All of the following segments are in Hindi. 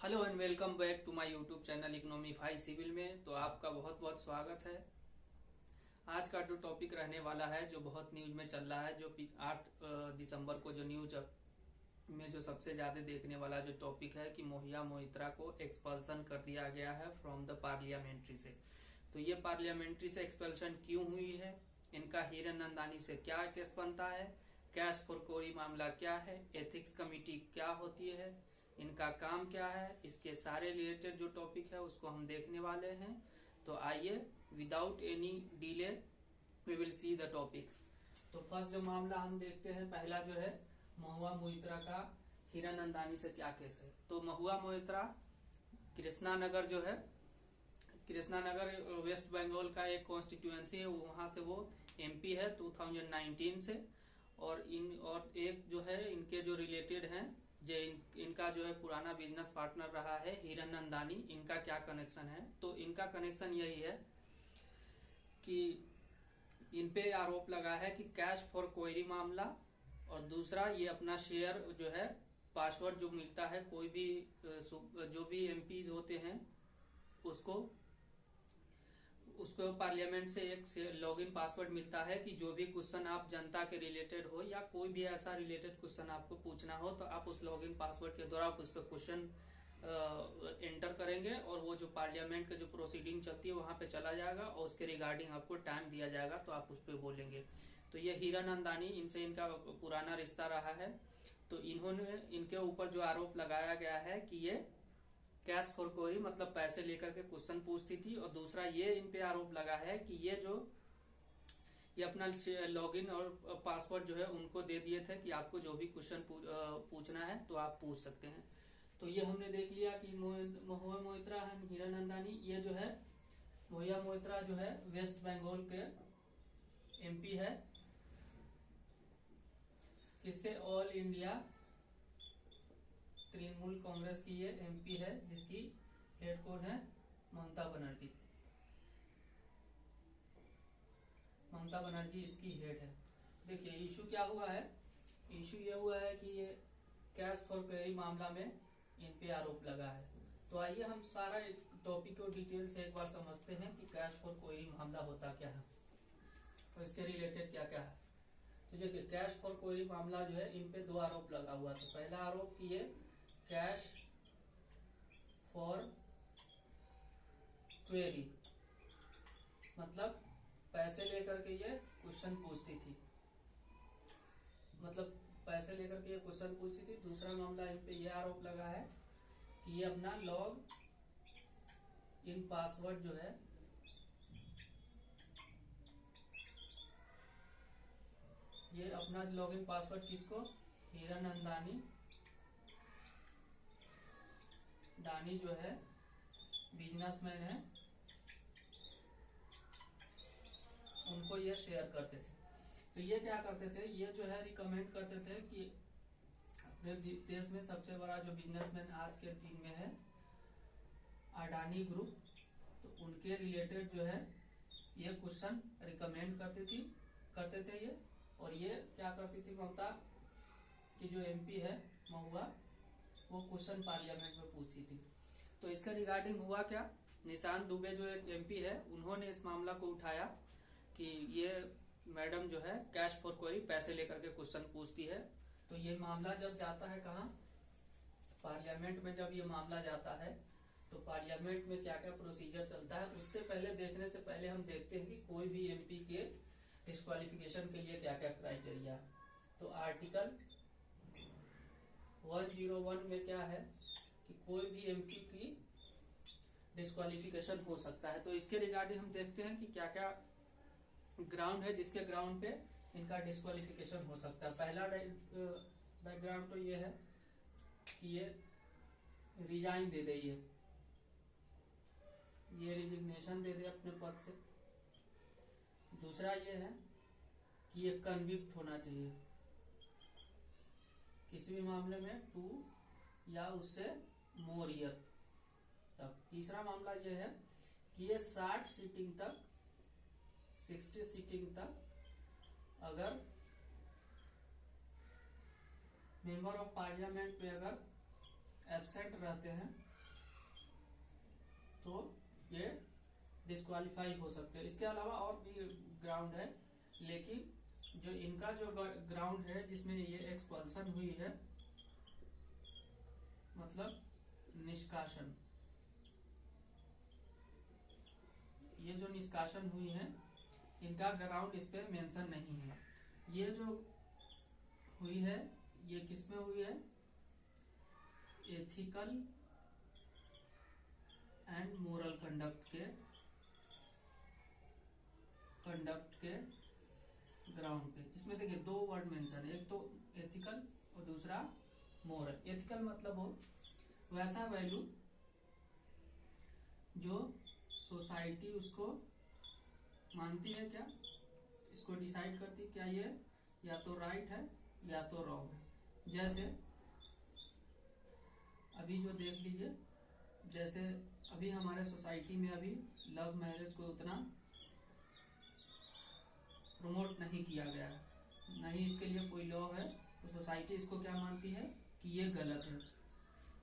Hello and welcome back to my YouTube channel Economify civil में। तो आपका बहुत बहुत स्वागत है। आज का जो टॉपिक रहने वाला है, जो बहुत न्यूज में चल रहा है, जो 8 दिसंबर को जो न्यूज में जो सबसे ज्यादा देखने वाला जो टॉपिक है कि मोहिया मोइत्रा को एक्सपल्सन कर दिया गया है फ्रॉम द पार्लियामेंट्री से। तो ये पार्लियामेंट्री से एक्सपल्सन क्यों हुई है, इनका हीरानंदानी से क्या केस बनता है, कैश फॉर कोरी मामला क्या है, एथिक्स कमेटी क्या होती है, इनका काम क्या है, इसके सारे रिलेटेड जो टॉपिक है उसको हम देखने वाले हैं। तो आइए without any delay we will see the topics. तो फर्स्ट जो मामला हम देखते हैं, पहला जो है महुआ मोइत्रा का हीरानंदानी से क्या केस है। तो महुआ मोइत्रा कृष्णानगर जो है, कृष्णानगर वेस्ट बंगाल का एक कॉन्स्टिट्यूएंसी है, वहां से वो एमपी है 2019 से। और एक जो है इनके जो रिलेटेड हैं, जो इनका जो है पुराना बिजनेस पार्टनर रहा है हीरानंदानी, इनका क्या कनेक्शन है। तो इनका कनेक्शन यही है कि इन पे आरोप लगा है कि कैश फॉर क्वेरी मामला, और दूसरा ये अपना शेयर जो है पासवर्ड जो मिलता है, कोई भी जो भी एमपीज होते हैं उसको पार्लियामेंट से एक लॉगिन पासवर्ड मिलता है कि जो भी क्वेश्चन आप जनता के रिलेटेड हो या कोई भी ऐसा रिलेटेड क्वेश्चन आपको पूछना हो, तो आप उस लॉगिन पासवर्ड के द्वारा आप उस पर क्वेश्चन एंटर करेंगे और वो जो पार्लियामेंट के जो प्रोसीडिंग चलती है वहां पे चला जाएगा और उसके रिगार्डिंग आपको टाइम दिया जाएगा, तो आप उस पर बोलेंगे। तो ये हीरानंदानी, इनसे इनका पुराना रिश्ता रहा है। तो इनके ऊपर जो आरोप लगाया गया है कि ये कैश फॉर क्वेरी मतलब पैसे लेकर के क्वेश्चन पूछती थी, और दूसरा ये इन पे आरोप लगा है कि ये अपना लॉगिन और पासवर्ड जो है उनको दे दिए थे कि आपको जो भी क्वेश्चन पूछना है तो आप पूछ सकते हैं। तो ये हमने देख लिया कि महुआ मोइत्रा हीरानंदानी, ये जो है मोहिया मोइत्रा जो है वेस्ट बंगाल के एमपी है, किससे, ऑल इंडिया तृणमूल कांग्रेस की ये एमपी है, जिसकी हेड कौन है, ममता बनर्जी। ममता बनर्जी इसकी हेड है। देखिए इशू क्या हुआ है, इशू ये हुआ है कि ये कैश फॉर क्वेरी मामला में इन पे आरोप लगा है। तो आइए हम सारा टॉपिक को डिटेल से एक बार समझते हैं कि कैश फॉर क्वेरी मामला होता क्या है और इसके रिलेटेड क्या क्या है। तो देखिए कैश फॉर क्वेरी मामला जो है, इन पे दो आरोप लगा हुआ था। पहला आरोप कि ये कैश फॉर क्वेरी मतलब पैसे लेकर के ये क्वेश्चन पूछती थी, मतलब पैसे लेकर के ये क्वेश्चन पूछती थी। दूसरा मामला इन पे ये आरोप लगा है कि ये अपना लॉग इन पासवर्ड जो है, ये अपना लॉगिन पासवर्ड किसको, हीरानंदानी जो है बिजनेसमैन है, उनको ये शेयर करते थे। तो ये क्या करते थे, ये जो है रिकमेंड करते थे कि अपने देश में सबसे बड़ा जो बिजनेसमैन आज के दिन में है अडानी ग्रुप, तो उनके रिलेटेड जो है ये क्वेश्चन रिकमेंड करते थे ये। और ये क्या करती थी ममता की जो एमपी है महुआ, वो क्वेश्चन पार्लियामेंट में पूछती थी। तो इसका रिगार्डिंग हुआ क्या, निशान दुबे जो एक एमपी है, उन्होंने इस मामला को उठाया कि ये मैडम जो है कैश फॉर क्वेरी पैसे लेकर के क्वेश्चन पूछती है। तो ये मामला जब जाता है कहाँ, पार्लियामेंट में, जब ये मामला जाता है तो पार्लियामेंट में क्या क्या प्रोसीजर चलता है, उससे पहले देखने से पहले हम देखते हैं कि कोई भी एमपी के डिस्क्वालिफिकेशन के लिए क्या क्या क्राइटेरिया। तो आर्टिकल 101 में क्या है कि कोई भी एमपी की डिस्क्वालिफिकेशन हो सकता है। तो इसके रिगार्डिंग हम देखते हैं कि क्या क्या ग्राउंड है जिसके ग्राउंड पे इनका डिस्क्वालिफिकेशन हो सकता है। पहला बैकग्राउंड तो ये है कि ये रिजाइन दे दे, ये रिजिग्नेशन दे दे अपने पद से। दूसरा ये है कि ये कन्विक्ट होना चाहिए किसी भी मामले में 2 या उससे मोर ईयर तक। तीसरा मामला ये है कि ये 60 सीटिंग तक, 60 सीटिंग तक अगर मेंबर ऑफ पार्लियामेंट पे अगर एब्सेंट रहते हैं तो ये डिस्क्वालीफाई हो सकते हैं। इसके अलावा और भी ग्राउंड है, लेकिन जो इनका जो ग्राउंड है जिसमें ये एक्सपल्सन हुई है, मतलब निष्कासन, ये जो निष्कासन हुई है इनका ग्राउंड इस पे मेंशन नहीं है। ये जो हुई है ये किसमें हुई है, एथिकल एंड मोरल कंडक्ट के ग्राउंड पे। इसमें देखिए दो वर्ड मेंशन है, एक तो एथिकल और दूसरा मोरल। एथिकल मतलब हो वैसा वैल्यू जो सोसाइटी उसको मानती है, क्या इसको डिसाइड करती है क्या ये या तो राइट है या तो रॉन्ग है। जैसे अभी जो देख लीजिए, जैसे अभी हमारे सोसाइटी में अभी लव मैरिज को उतना प्रमोट नहीं किया गया है, नहीं इसके लिए कोई लॉ है, तो सोसाइटी इसको क्या मानती है कि ये गलत है।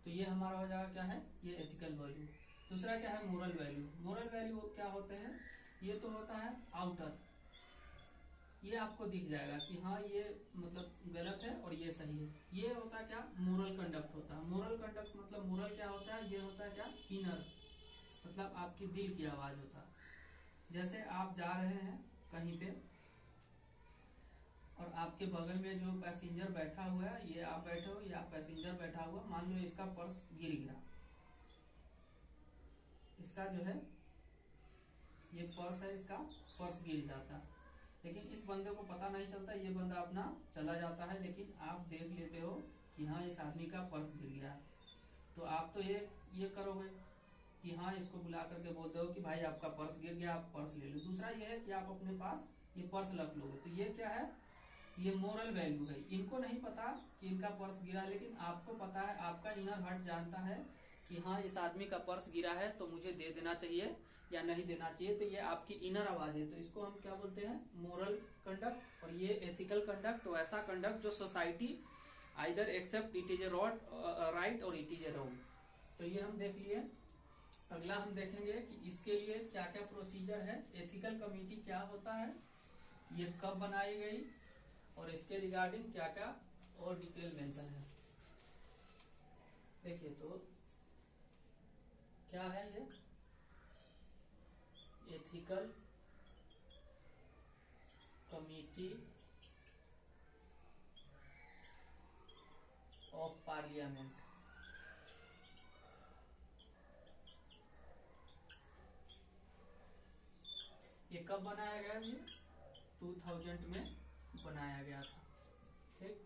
तो ये हमारा हो जाएगा क्या है, ये एथिकल वैल्यू। दूसरा क्या है, मोरल वैल्यू। मोरल वैल्यू क्या होते हैं, ये तो होता है आउटर, ये आपको दिख जाएगा कि हाँ ये मतलब गलत है और ये सही है। ये होता है क्या, मोरल कंडक्ट होता है। मोरल कंडक्ट मतलब मोरल क्या होता है, ये होता है क्या, इनर, मतलब आपकी दिल की आवाज होता है। जैसे आप जा रहे हैं कहीं पे और आपके बगल में जो पैसेंजर बैठा हुआ है, ये आप बैठे हो या पैसेंजर बैठा हुआ, मान लो इसका पर्स गिर गया, इसका जो है ये पर्स है, इसका पर्स गिर जाता, लेकिन इस बंदे को पता नहीं चलता, ये बंदा अपना चला जाता है, लेकिन आप देख लेते हो कि हाँ इस आदमी का पर्स गिर गया है। तो आप तो ये करोगे कि हाँ इसको बुला करके बोलते हो कि भाई आपका पर्स गिर गया, आप पर्स ले लो। दूसरा ये है कि आप अपने पास ये पर्स रख लोगे। तो ये क्या है, ये मोरल वैल्यू है। इनको नहीं पता कि इनका पर्स गिरा, लेकिन आपको पता है, आपका इनर हार्ट जानता है कि हाँ इस आदमी का पर्स गिरा है तो मुझे दे देना चाहिए या नहीं देना चाहिए। तो ये आपकी इनर आवाज है, तो इसको हम क्या बोलते हैं, मोरल कंडक्ट। और ये एथिकल कंडक्ट, वैसा कंडक्ट जो society either accept it is a right और इट इज ए रॉन्ग। तो ये हम देख लिए। अगला हम देखेंगे कि इसके लिए क्या क्या प्रोसीजर है, एथिकल कमेटी क्या होता है, ये कब बनाई गई और इसके रिगार्डिंग क्या क्या और डिटेल मेंशन है। देखिए तो क्या है ये, एथिकल कमिटी ऑफ पार्लियामेंट। ये कब बनाया गया, ये 2000 में बनाया गया था। ठीक,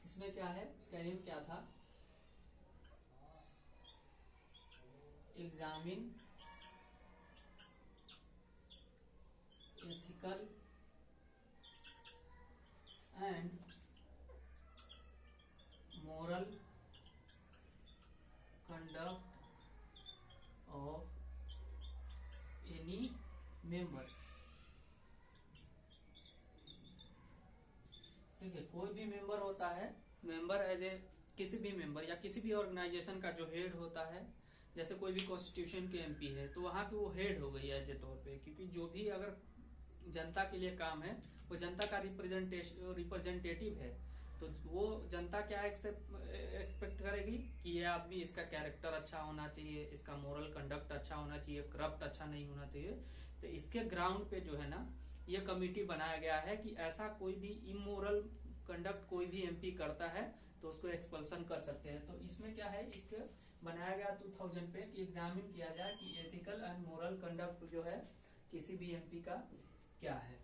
इसमें क्या है, इसका एम क्या था, examine ethical and moral conduct of any member. ठीक है, कोई भी मेंबर होता है, मेंबर एज ए किसी भी मेंबर या किसी भी ऑर्गेनाइजेशन का जो हेड होता है, जैसे कोई भी कॉन्स्टिट्यूशन के एमपी है तो वहां की वो हेड हो गई एज ए तौर पे, क्योंकि जो भी अगर जनता के लिए काम है वो जनता का रिप्रेजेंटेटिव है, तो वो जनता क्या एक्सपेक्ट करेगी कि ये आदमी, इसका कैरेक्टर अच्छा होना चाहिए, इसका मोरल कंडक्ट अच्छा होना चाहिए, करप्ट अच्छा नहीं होना चाहिए। तो इसके ग्राउंड पे जो है ना ये कमिटी बनाया गया है कि ऐसा कोई भी इमोरल कंडक्ट कोई भी एमपी करता है तो उसको एक्सपल्सन कर सकते हैं। तो इसमें क्या है, इसके बनाया गया 2000 पे कि एग्जामिन किया जाए कि एथिकल एंड मोरल कंडक्ट जो है किसी भी एमपी का क्या है।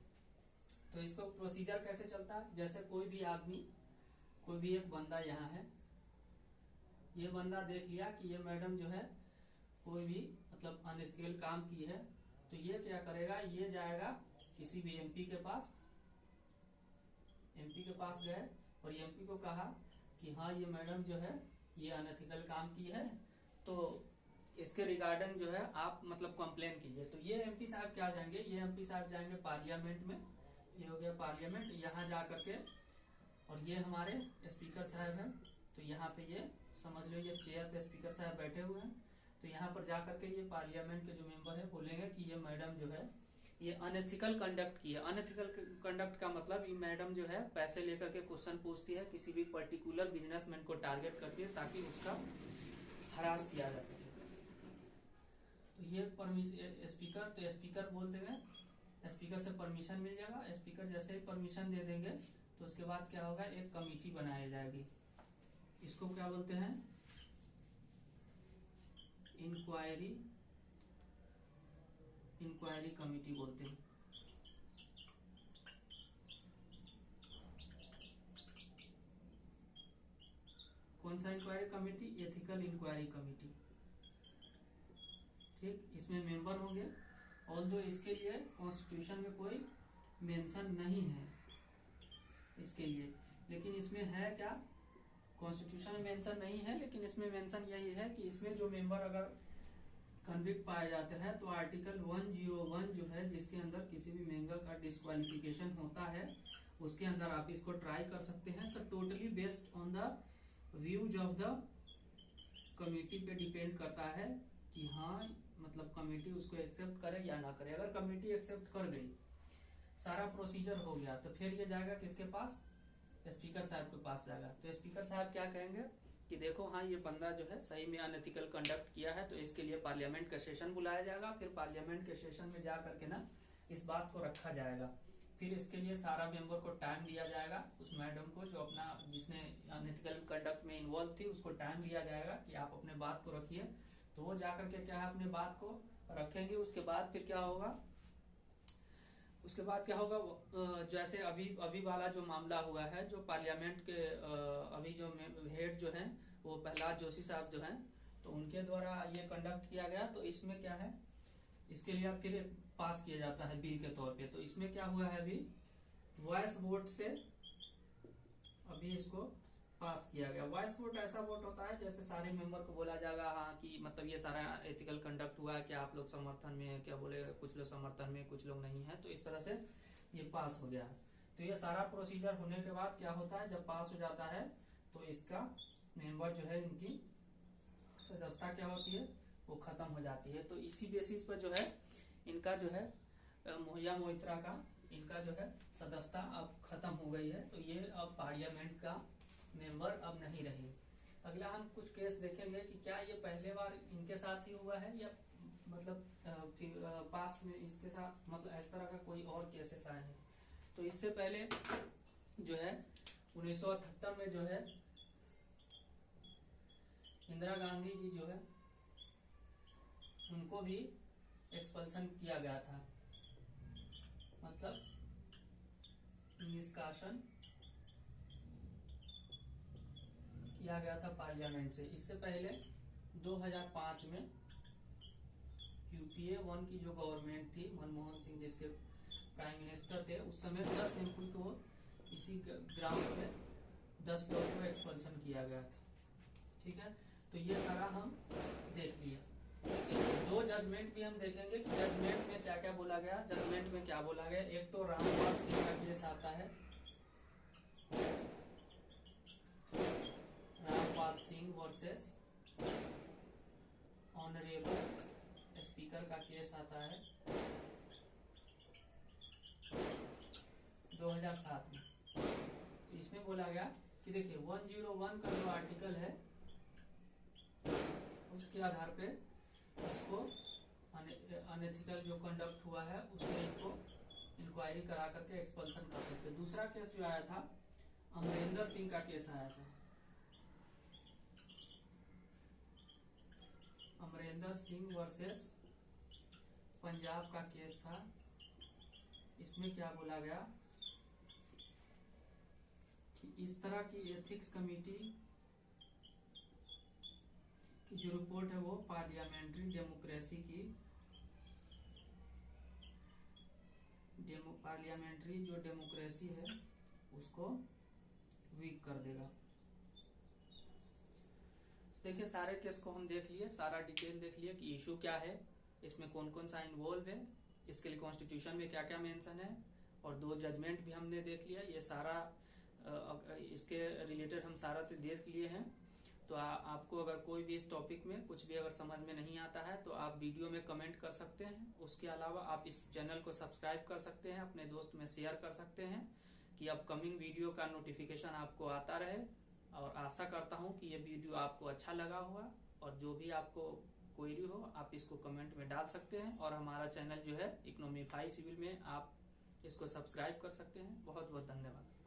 तो इसको प्रोसीजर कैसे चलता है, जैसे कोई भी आदमी, कोई भी एक बंदा यहाँ है, ये बंदा देख लिया कि ये मैडम जो है कोई भी मतलब अनएथिकल काम की है, तो ये क्या करेगा, ये जाएगा किसी भी एमपी के पास, एमपी के पास गए और एमपी को कहा कि हाँ ये मैडम जो है ये अनएथिकल काम की है, तो इसके रिगार्डिंग जो है आप मतलब कंप्लेन कीजिए। तो ये एमपी साहब क्या जाएंगे, ये एमपी साहब जाएंगे पार्लियामेंट में, ये हो गया पार्लियामेंट, यहाँ जा करके, और ये हमारे स्पीकर साहब हैं, तो यहाँ पे ये समझ लो ये चेयर पे स्पीकर साहब बैठे हुए हैं, तो यहाँ पर जा करके ये पार्लियामेंट के जो मेंबर है बोलेंगे कि ये मैडम जो है ये अनएथिकल कंडक्ट की है। अनएथिकल कंडक्ट का मतलब ये मैडम जो है पैसे लेकर के क्वेश्चन पूछती है, किसी भी पर्टिकुलर बिजनेसमैन को टारगेट करती है ताकि उसका हरास किया जा सके। तो ये स्पीकर, तो स्पीकर बोल देंगे, स्पीकर से परमिशन मिल जाएगा। स्पीकर जैसे ही परमिशन दे देंगे तो उसके बाद क्या होगा, एक कमेटी बनाई जाएगी। इसको क्या बोलते हैं, इंक्वायरी कमेटी बोलते हैं। कौन सा inquiry committee, ethical inquiry committee. ठीक, इसमें मेंबर होंगे। ऑल्दो इसके लिए कॉन्स्टिट्यूशन में कोई मेंशन नहीं है इसके लिए, लेकिन इसमें है क्या, कॉन्स्टिट्यूशन में मेंशन नहीं है, लेकिन इसमें मेंशन यही है कि इसमें जो मेंबर अगर कन्विक्ट पाए जाते हैं तो आर्टिकल 101 जो है, जिसके अंदर किसी भी मेंबर का डिस्क्वालिफिकेशन होता है, उसके अंदर आप इसको ट्राई कर सकते हैं। तो totally based on the views of the committee पे डिपेंड करता है कि हाँ मतलब कमेटी उसको एक्सेप्ट करे या ना करे। अगर कमेटी एक्सेप्ट कर गई, सारा प्रोसीजर हो गया, तो फिर ये जाएगा किसके पास, स्पीकर साहब के पास जाएगा। तो स्पीकर साहब क्या कहेंगे कि देखो हाँ ये बंदा जो है सही में अनएथिकल कंडक्ट किया है, तो इसके लिए पार्लियामेंट का सेशन बुलाया जाएगा। फिर पार्लियामेंट के सेशन में जा करके ना इस बात को रखा जाएगा। फिर इसके लिए सारा मेंबर को टाइम दिया जाएगा, उस मैडम को जो अपना जिसने अनएथिकल कंडक्ट में इन्वॉल्व थी उसको टाइम दिया जाएगा कि आप अपने बात को रखिए। तो वो जा करके क्या है अपने बात को रखेंगे। उसके बाद फिर क्या होगा, उसके बाद क्या होगा, जैसे अभी वाला जो मामला हुआ है, जो पार्लियामेंट के अभी जो हेड जो हैं वो प्रहलाद जोशी साहब जो हैं, तो उनके द्वारा ये कंडक्ट किया गया। तो इसमें क्या है, इसके लिए फिर पास किया जाता है बिल के तौर पे। तो इसमें क्या हुआ है, अभी वॉइस वोट से अभी इसको पास किया गया। वॉइस वोट ऐसा वोट होता है जैसे सारे मेंबर को बोला जाएगा हाँ कि मतलब ये सारा एथिकल कंडक्ट हुआ है, क्या आप लोग समर्थन में है, क्या बोले, कुछ लोग समर्थन में, कुछ लोग नहीं है, तो इस तरह से ये पास हो गया है। तो ये सारा प्रोसीजर होने के बाद क्या होता है, जब पास हो जाता है तो इसका मेंबर जो है इनकी सदस्यता क्या होती है, वो खत्म हो जाती है। तो इसी बेसिस पर जो है इनका जो है मोहिया मोइत्रा का इनका जो है सदस्यता अब खत्म हो गई है। तो ये अब पार्लियामेंट का मेंबर अब नहीं रही। अगला हम कुछ केस देखेंगे कि क्या ये पहले बार इनके साथ ही हुआ है या मतलब पास्ट में इसके साथ मतलब इस तरह का कोई और केसेस आए हैं। तो इससे पहले जो है 1978 में जो है इंदिरा गांधी जी जो है उनको भी एक्सपल्सन किया गया था, मतलब निष्कासन किया गया था पार्लियामेंट से। इससे पहले 2005 में यूपीए 1 की जो गवर्नमेंट थी, मनमोहन सिंह जिसके प्राइम मिनिस्टर थे, उस समय 10 एमपी को इसी ग्राउंड पे 10 लोगों को एक्सपल्सन किया गया था। ठीक है, तो ये सारा हम देख लिए। दो जजमेंट भी हम देखेंगे कि जजमेंट में क्या क्या बोला गया। जजमेंट में क्या बोला गया, एक तो रामपाल सिंह का केस आता है, Rampal Singh versus honourable speaker का केस आता है 2007 में। तो इसमें बोला गया कि देखिए 101 का जो आर्टिकल है उसके आधार पे इसको अनएथिकल जो कंडक्ट हुआ है उसमें इनको इंक्वायरी करा करके एक्सपल्सन कर सकते। दूसरा केस जो आया था अमरिंदर सिंह का केस आया था, अमरिंदर सिंह वर्सेस पंजाब का केस था। इसमें क्या बोला गया कि इस तरह की एथिक्स कमेटी की जो रिपोर्ट है वो पार्लियामेंट्री डेमोक्रेसी की पार्लियामेंट्री जो डेमोक्रेसी है उसको वीक कर देगा। देखिए सारे केस को हम देख लिए, सारा डिटेल देख लिए कि इशू क्या है, इसमें कौन कौन सा इन्वॉल्व है, इसके लिए कॉन्स्टिट्यूशन में क्या क्या मेंशन है, और दो जजमेंट भी हमने देख लिया। ये सारा इसके रिलेटेड हम सारा तो देख लिए हैं। तो आपको अगर कोई भी इस टॉपिक में कुछ भी अगर समझ में नहीं आता है तो आप वीडियो में कमेंट कर सकते हैं। उसके अलावा आप इस चैनल को सब्सक्राइब कर सकते हैं, अपने दोस्त में शेयर कर सकते हैं कि अपकमिंग वीडियो का नोटिफिकेशन आपको आता रहे। और आशा करता हूँ कि ये वीडियो आपको अच्छा लगा होगा, और जो भी आपको क्वेरी हो आप इसको कमेंट में डाल सकते हैं। और हमारा चैनल जो है इकोनॉमिफाई सिविल में आप इसको सब्सक्राइब कर सकते हैं। बहुत बहुत धन्यवाद।